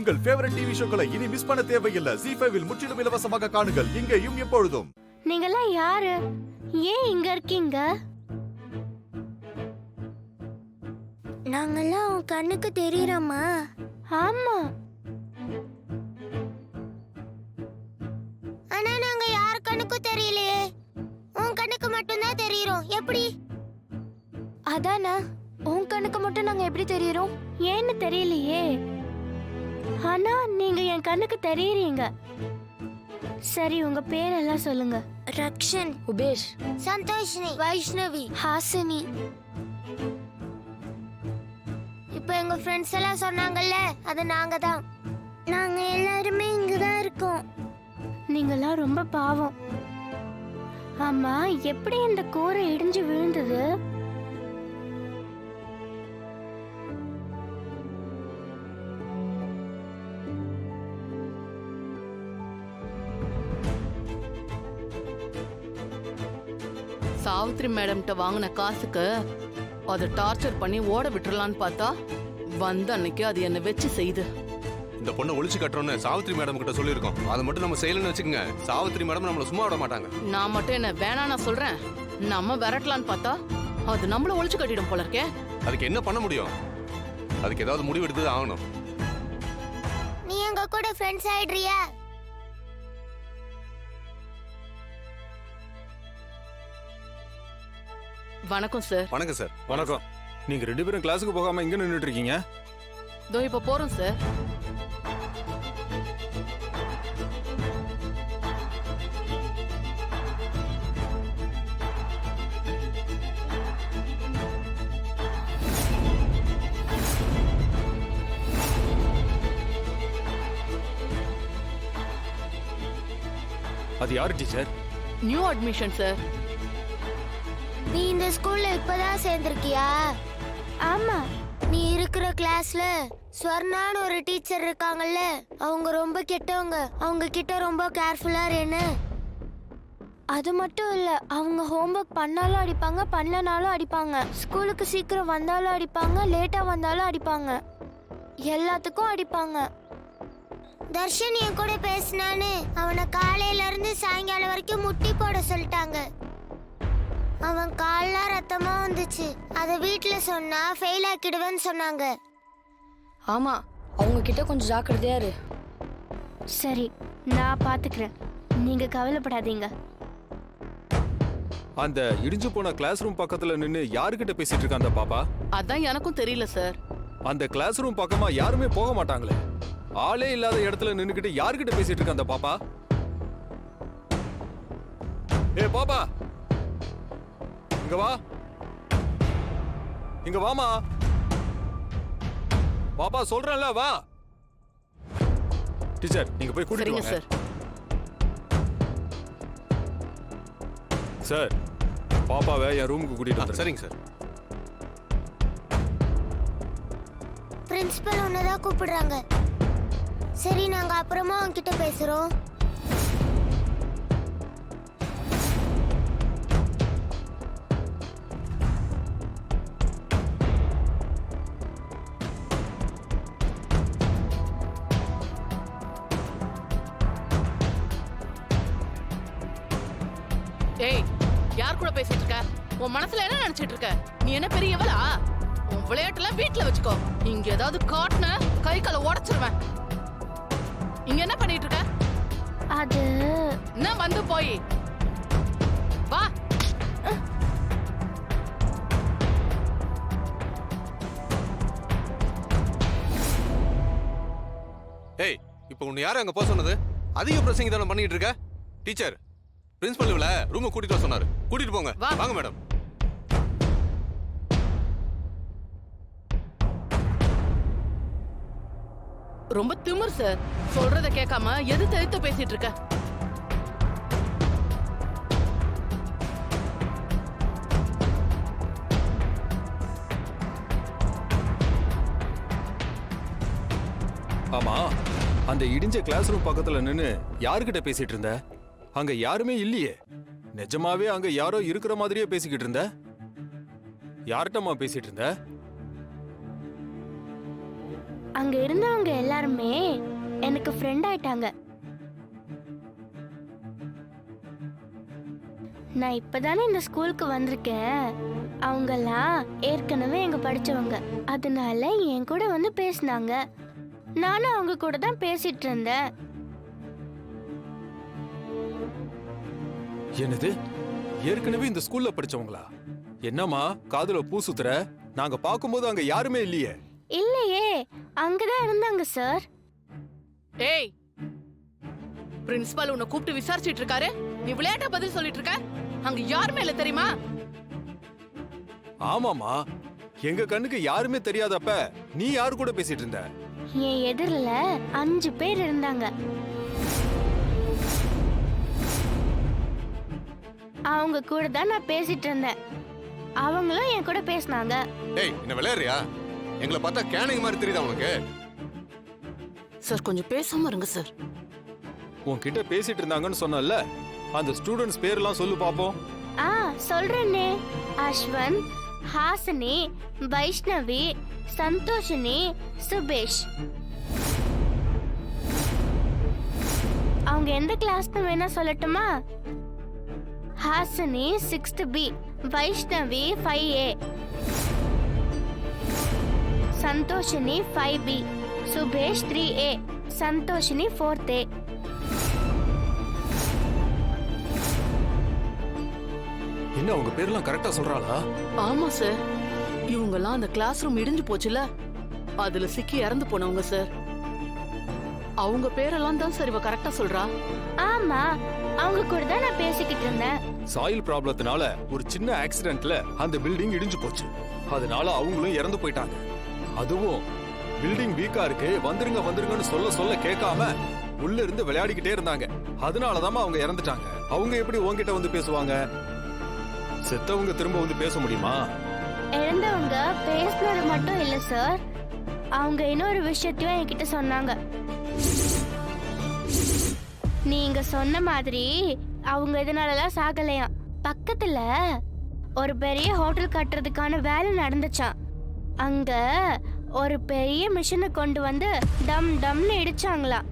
உங்கள் favourite TV ஷோக்களை இனி miss பண்ண தேவையில்லை. ZEE5 இல் முற்றிலும் இலவசமாக காணுங்கள். இங்கேயும் எப்பொழுதும். நீங்கெல்லாம் யாரு? ஏன் இங்க இருக்கீங்க? நாங்கெல்லாம் உன் கண்ணுக்கு தெரியறோமா? ஆமா. ஆனா நாங்க யார் கண்ணுக்கும் தெரியலையே. உன் கண்ணுக்கு மட்டும்தான் தெரியுறோம். எப்படி? அதானே, உன் கண்ணுக்கு மட்டும் நாங்க எப்படி தெரியறோம்? ஏன்னு தெரியலையே. ஆனா நீங்க என் கண்ணுக்கு தெரியறீங்க. சரி, உங்க பேரெல்லாம் சொல்லுங்க. ரக்ஷன், உபேஷ், சந்தோஷினி, வைஷ்ணவி, ஹாசினி. இப்போ எங்க ஃப்ரெண்ட்ஸ் எல்லாம் சொன்னாங்கல்ல, அது நாங்க தான். நாங்க எல்லாருமே இங்க தான் இருக்கோம். நீங்கெல்லாம் ரொம்ப பாவம். ஆமா, எப்படி இந்த கூரை இடிஞ்சு விழுந்தது? சாவித்ரி மேடம்கிட்ட வாங்கின காசுக்கு அதை டார்ச்சர் பண்ணி ஓட விட்டுறலான்னு பார்த்தா வந்த அன்னைக்கு அது என்ன வச்சு செய்து. இந்த பொண்ணை ஒளிச்சு கட்டுறோம்னு சாவித்ரி மேடம் கிட்ட சொல்லியிருக்கோம். அதை மட்டும் நம்ம செய்யலன்னு வச்சுக்கோங்க, சாவித்ரி மேடம் நம்மள சும்மா விட மாட்டாங்க. நான் மட்டும் என்ன வேணா நான் சொல்றேன், நம்ம விரட்டலான்னு பார்த்தா அது நம்மள ஒளிச்சு கட்டிடும் போல இருக்கே. அதுக்கு என்ன பண்ண முடியும்? அதுக்கு ஏதாவது முடிவு எடுத்து ஆகணும். நீ எங்க கூட ஃப்ரெண்ட்ஸ் ஆயிடுறியா? வணக்கம் சார். வணக்கம் சார். வணக்கம். நீங்க ரெண்டு பேரும் கிளாஸுக்கு போகாம இங்க நின்னுட்டு இருக்கீங்க? இதோ இப்ப போறோம் சார். அது யாரு டீச்சர்? New admission sir. நீ இந்த ஸ்கூல்ல இப்பதான் சேர்ந்திருக்கியா? ஆமா. நீ இருக்கிற கிளாஸ்ல ஸ்வர்ணான்னு ஒரு டீச்சர் இருக்காங்கல்ல, அவங்க ரொம்ப கெட்டவங்க. அவங்க கிட்ட ரொம்ப கேர்ஃபுல்லா இருன்னு. அது மட்டும் இல்ல, அவங்க ஹோம்ஒர்க் பண்ணாலும் அடிப்பாங்க, பண்ணலனாலும் அடிப்பாங்க. ஸ்கூலுக்கு சீக்கிரம் வந்தாலும் அடிப்பாங்க, லேட்டா வந்தாலும் அடிப்பாங்க. எல்லாத்துக்கும் அடிப்பாங்க. தர்ஷன் என் கூட பேசினான்னு அவனை காலையில இருந்து சாயங்காலம் வரைக்கும் முட்டி போட சொல்லிட்டாங்க. அவன் கால்லாம் ரத்தமா வந்துச்சு. அதை வீட்டுல சொன்னா ஃபெயில் ஆக்கிடுவேன்னு சொன்னாங்க. ஆமா, அவங்க கிட்ட கொஞ்சம் ஜாக்கிரதையா இரு. சரி, நான் பாத்துக்கிறேன். நீங்க கவலைப்படாதீங்க. அந்த இடிஞ்சு போன கிளாஸ் ரூம் பக்கத்துல நின்னு யாருக்கிட்ட பேசிட்டு இருக்க அந்த பாப்பா? அதான் எனக்கும் தெரியல சார். அந்த கிளாஸ் ரூம் பக்கமா யாருமே போக மாட்டாங்களே. ஆளே இல்லாத இடத்துல நின்னுக்கிட்டு யாருக்கிட்ட பேசிட்டு இருக்க அந்த பாப்பா? ஏ பாப்பா, இங்க வா. இங்க வாமா. பாப்பா சொல்றேன்ல, வா. டீச்சர், நீங்க போய் கூட்டிட்டு வாங்க. சார். சார், பாப்பாவை என் ரூமுக்கு கூட்டிட்டு வந்து. சரிங்க சார். பிரின்சிபல் உன்னதான் கூப்பிடுறாங்க. சரி, நாங்க அப்புறமா உன்கிட்ட பேசுறோம். ஏய், யார் கூட பேசிட்டு இருக்க? உன் மனசுல என்ன நினைச்சிட்டு இருக்க? நீ என்ன பெரியவளா? உன் விளையாட்டுலாம் வீட்டுல வச்சுக்கோ. இங்க ஏதாவது காட்டுன கை காலை உடைச்சிருவேன். இங்க என்ன பண்ணிட்டு இருக்க? அது என்ன வந்து போய் வா. ஏய், இப்போ உன்னை யாரு அங்க போக சொன்னது? அதிக பிரசங்க தானே பண்ணிட்டு இருக்க? டீச்சர், பிரின்சிபல் இவள ரூமுக்கு கூட்டிட்டு வர சொன்னாரு. கூட்டிட்டு போங்க. வாங்க மேடம். ரொம்ப திமிர் சார். சொல்றத கேட்காம எது தவிர்த்து பேசிட்டு இருக்க? ஆமா, அந்த இடிஞ்ச கிளாஸ் ரூம் பக்கத்துல நின்னு யாருக்கிட்ட பேசிட்டு இருந்த? அங்க யாருமே இல்லையே. நிஜமாவே அங்க யாரோ இருக்கிற மாதிரியே பேசிக்கிட்டு இருந்த. யார்கிட்டமா பேசிட்டு இருந்த? அங்க இருந்தவங்க எல்லாருமே எனக்கு ஃப்ரெண்ட் ஆயிட்டாங்க. நான் இப்பதானே இந்த ஸ்கூலுக்கு வந்திருக்கேன். அவங்கெல்லாம் ஏற்கனவே எங்க படிச்சவங்க. அதனால என் கூட வந்து பேசினாங்க. நானும் அவங்க கூட தான் பேசிட்டு இருந்தேன். என்னது, ஏற்கனவே இந்த ஸ்கூல்ல படிச்சவங்களா? என்னம்மா காதுல பூ சுத்துற? நாங்க பாக்கும்போது அங்க யாருமே இல்லையே. இல்லையே, அங்கதான் இருந்தாங்க சார். ஏய், பிரின்சிபால் உன்னை கூப்பிட்டு விசாரிச்சிட்டு இருக்காரு. நீ விளையாட்டா பதில் சொல்லிட்டு இருக்க. அங்க யாருமே இல்ல தெரியுமா? ஆமாமா, எங்க கண்ணுக்கு யாருமே தெரியாதப்ப நீ யாரு கூட பேசிட்டு இருந்த? என் எதிரில 5 பேர் இருந்தாங்க. அவங்க கூட தான் நான் பேசிட்டு இருந்தேன். அவங்களும் என் கூட பேசினாங்க. டேய், என்ன விளையாடுறியா? எங்களை பார்த்தா கேனிங் மாதிரி தெரியுதா உனக்கு? சார் கொஞ்சம் பேசாம இருங்க சார். உன்கிட்ட பேசிட்டு இருந்தாங்கன்னு சொன்னல, அந்த ஸ்டூடண்ட்ஸ் பேர்லாம் சொல்லு பாப்போம். சொல்றேனே. அஸ்வந்த், ஹாசினி, வைஷ்ணவி, சந்தோஷினி, சுபேஷ். அவங்க எந்த கிளாஸ்னு வேணா சொல்லட்டுமா? Hasini 6th B, Vaishnavi 5A, Santhoshini 5B, Subesh 3A, Santhoshini 4th A. என்ன உங்க பேர்லாம் கரெக்டா சொல்றாளா? ஆமா சார், இவங்கெல்லாம் அந்த கிளாஸ் ரூம் இடிஞ்சு போச்சுல, அதுல சிக்கி இறந்து போனவங்க சார். அவங்க பேரெல்லாம் தான் சார் இவ கரெக்டா சொல்றா. ஆமா, அவங்க கூட தான் நான் பேசிக்கிட்டு இருந்தேன். சாயில் ப்ராப்ளத்தினால ஒரு சின்ன ஆக்சிடென்ட்ல அந்த பில்டிங் இடிஞ்சு போச்சு. அதனால அவங்களும் இறந்து போயிட்டாங்க. அதுவும் பில்டிங் வீக்கா இருக்கு, வந்துருங்க வந்துருங்கன்னு சொல்ல கேட்காம உள்ள இருந்து விளையாடிக்கிட்டே இருந்தாங்க. அதனாலதான் அவங்க இறந்துட்டாங்க. அவங்க எப்படி உன்கிட்ட வந்து பேசுவாங்க? செத்தவங்க திரும்ப வந்து பேச முடியுமா? இறந்தவங்க பேசினது மட்டும் இல்ல சார், அவங்க இன்னொரு விஷயத்தையும் என்கிட்ட சொன்னாங்க. நீங்க சொன்ன மாதிரி அவங்க இதனாலலாம் சாகலையாம். பக்கத்துல ஒரு பெரிய ஹோட்டல் கட்டுறதுக்கான வேலை நடந்துச்சாம். அங்க ஒரு பெரிய மிஷினை கொண்டு வந்து டம் டம்னு இடிச்சாங்களாம்.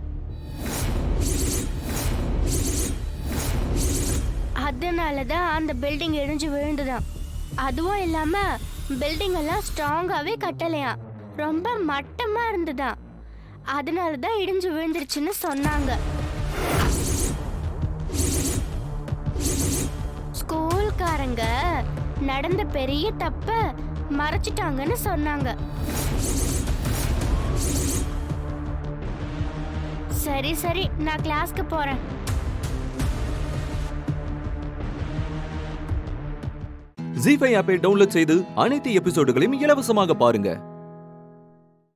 அதனாலதான் அந்த பில்டிங் இடிஞ்சு விழுந்துதான். அதுவும் இல்லாம பில்டிங் எல்லாம் ஸ்ட்ராங்காவே கட்டலையாம், ரொம்ப மட்டமா இருந்துதான். அதனாலதான் இடிஞ்சு விழுந்துருச்சுன்னு சொன்னாங்க. ஸ்கூல்காரங்க நடந்த பெரிய தப்ப மறைச்சிட்டாங்கன்னு சொன்னாங்க. சரி, நான் கிளாஸ்க்கு போறேன். ஜீ5 ஆப்பை டவுன்லோட் செய்து அனைத்து எபிசோடுகளையும் இலவசமாக பாருங்க.